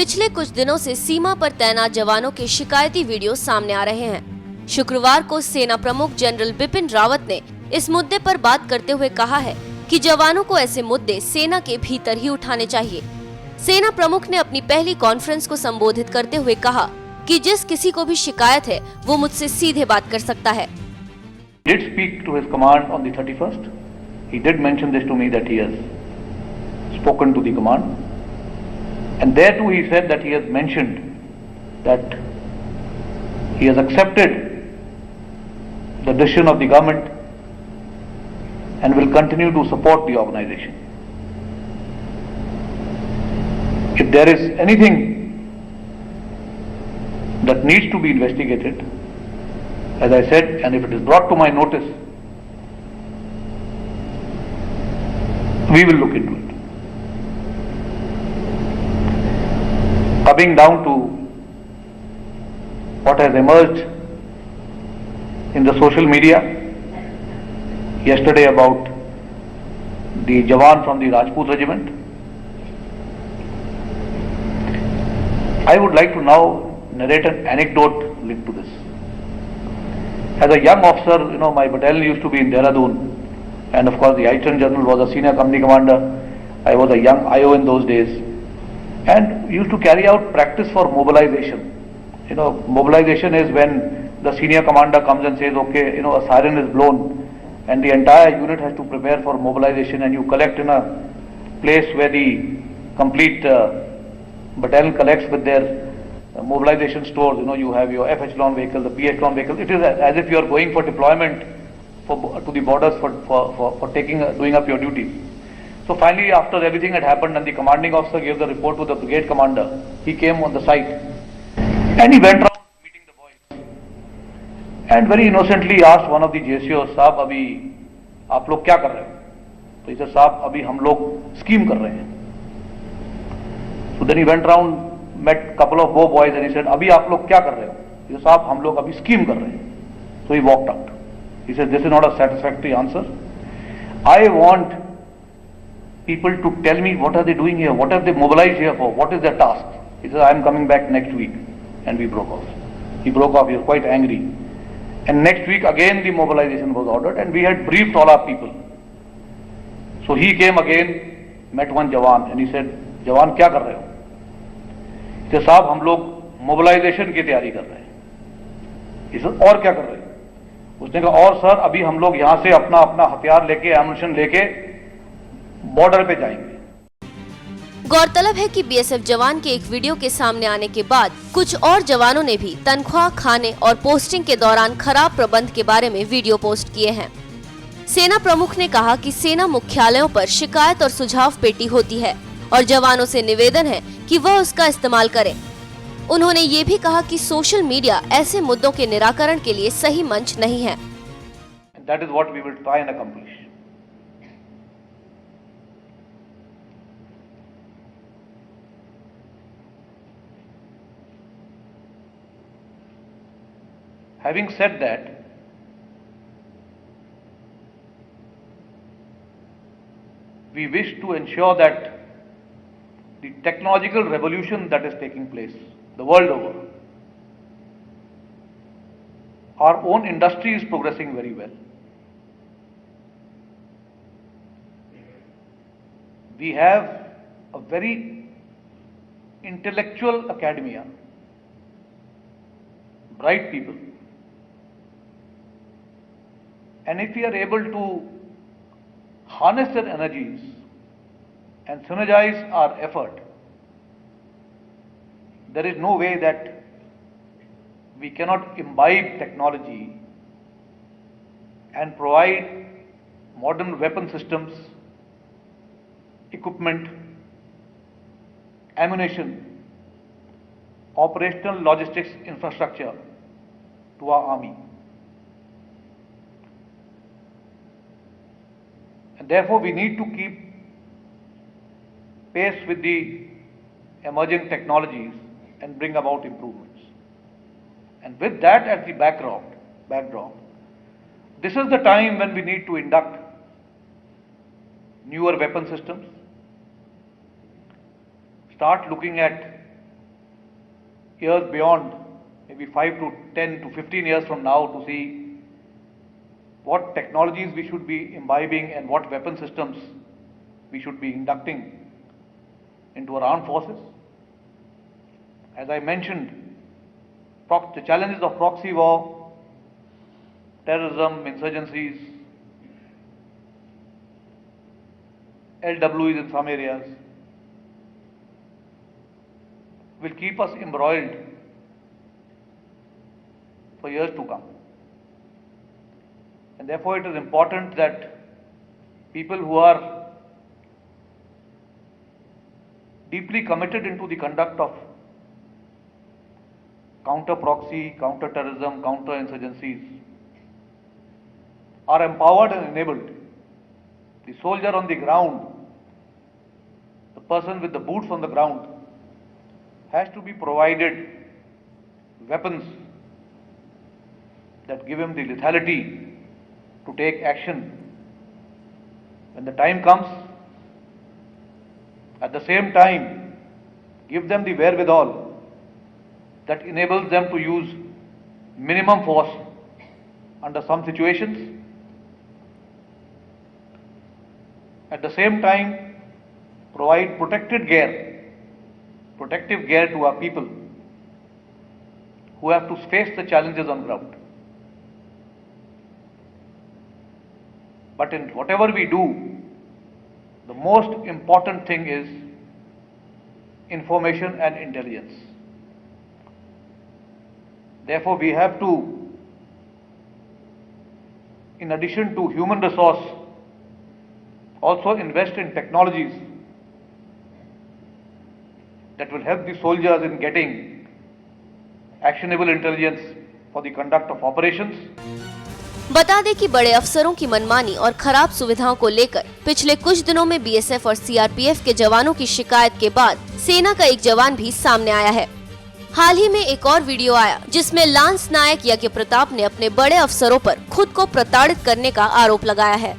पिछले कुछ दिनों से सीमा पर तैनात जवानों के शिकायती वीडियो सामने आ रहे हैं। शुक्रवार को सेना प्रमुख जनरल बिपिन रावत ने इस मुद्दे पर बात करते हुए कहा है कि जवानों को ऐसे मुद्दे सेना के भीतर ही उठाने चाहिए। सेना प्रमुख ने अपनी पहली कॉन्फ्रेंस को संबोधित करते हुए कहा कि जिस किसी को भी शिकायत है वो मुझसे सीधे बात कर सकता है। Did speak to his command on the 31st. He did mention this to me that he has spoken to the command, and there too he said that he has mentioned that he has accepted the decision of the government and will continue to support the organization. If there is anything that needs to be investigated, as I said, and if it is brought to my notice, we will look into it. Coming down to what has emerged in the social media yesterday about the Jawan from the Rajput regiment, I would like to now narrate an anecdote linked to this. As a young officer, my battalion used to be in Dehradun, and of course the Lieutenant General was a senior company commander. I was a young IO in those days, and we used to carry out practice for mobilization. Mobilization is when the senior commander comes and says, okay, a siren is blown, and the entire unit has to prepare for mobilization, and you collect in a place where the complete battalion collects with their mobilization stores. You have your F echelon vehicle, the P echelon vehicle. It is as if you are going for deployment to the borders for doing up your duties. So finally, after everything had happened and the commanding officer gave the report to the brigade commander, he came on the site and he went around meeting the boys and very innocently asked one of the JCOs, "Saab, abhi aap log kya kar rahe ho?" So he said, "Saab, abhi hum log scheme kar rahe hain." So then he went around, met couple of वो boys and he said, "अभी आप लोग क्या कर रहे हो?" He said, "साहब हम लोग अभी scheme कर रहे हैं." So he walked out. He said, "This is not a satisfactory answer. I want people to tell me what are they doing here, what are they mobilized here for, what is their task." He said, "I am coming back next week," and we broke off. He broke off. He was quite angry. And next week again the mobilization was ordered, and we had briefed all our people. So he came again, met one Jawan, and he said, "Jawan क्या कर रहे हो?" कि साहब हम लोग mobilisation की तैयारी कर रहे हैं। इस और क्या कर रहे हैं? उसने कहा, और सर अभी हम लोग यहां से अपना अपना हथियार लेके, एमुनिशन लेके बॉर्डर पे जाएंगे। गौरतलब है कि बीएसएफ जवान के एक वीडियो के सामने आने के बाद कुछ और जवानों ने भी तनख्वाह, खाने और पोस्टिंग के दौरान खराब प्रबंध के बारे में वीडियो पोस्ट किए हैं। सेना प्रमुख ने कहा कि सेना मुख्यालयों पर शिकायत और सुझाव पेटी होती है और जवानों से निवेदन है कि वह उसका इस्तेमाल करें। उन्होंने ये भी कहा कि सोशल मीडिया ऐसे मुद्दों के निराकरण के लिए सही मंच नहीं है। That is what we will try and accomplish. Having said that, we wish to ensure that the technological revolution that is taking place the world over, our own industry is progressing very well. We have a very intellectual academia, bright people, and if we are able to harness their energies and synergize our effort, there is no way that we cannot imbibe technology and provide modern weapon systems, equipment, ammunition, operational logistics infrastructure to our army. And therefore we need to keep pace with the emerging technologies and bring about improvements. And with that as the backdrop, this is the time when we need to induct newer weapon systems, start looking at years beyond, maybe 5 to 10 to 15 years from now, to see what technologies we should be imbibing and what weapon systems we should be inducting into our armed forces. As I mentioned, the challenges of proxy war, terrorism, insurgencies, LWEs in some areas, will keep us embroiled for years to come. And therefore it is important that people who are deeply committed into the conduct of counter proxy, counter terrorism, counter insurgencies are empowered and enabled. The soldier on the ground, the person with the boots on the ground, has to be provided weapons that give him the lethality to take action when the time comes. At the same time, give them the wherewithal that enables them to use minimum force under some situations. At the same time, provide protective gear to our people who have to face the challenges on ground. But in whatever we do, the most important thing is information and intelligence. Therefore, we have to, in addition to human resource, also invest in technologies that will help the soldiers in getting actionable intelligence for the conduct of operations. बता दें कि बड़े अफसरों की मनमानी और खराब सुविधाओं को लेकर पिछले कुछ दिनों में बीएसएफ और सीआरपीएफ के जवानों की शिकायत के बाद सेना का एक जवान भी सामने आया है। हाल ही में एक और वीडियो आया जिसमें लांस नायक यज्ञ प्रताप ने अपने बड़े अफसरों पर खुद को प्रताड़ित करने का आरोप लगाया है।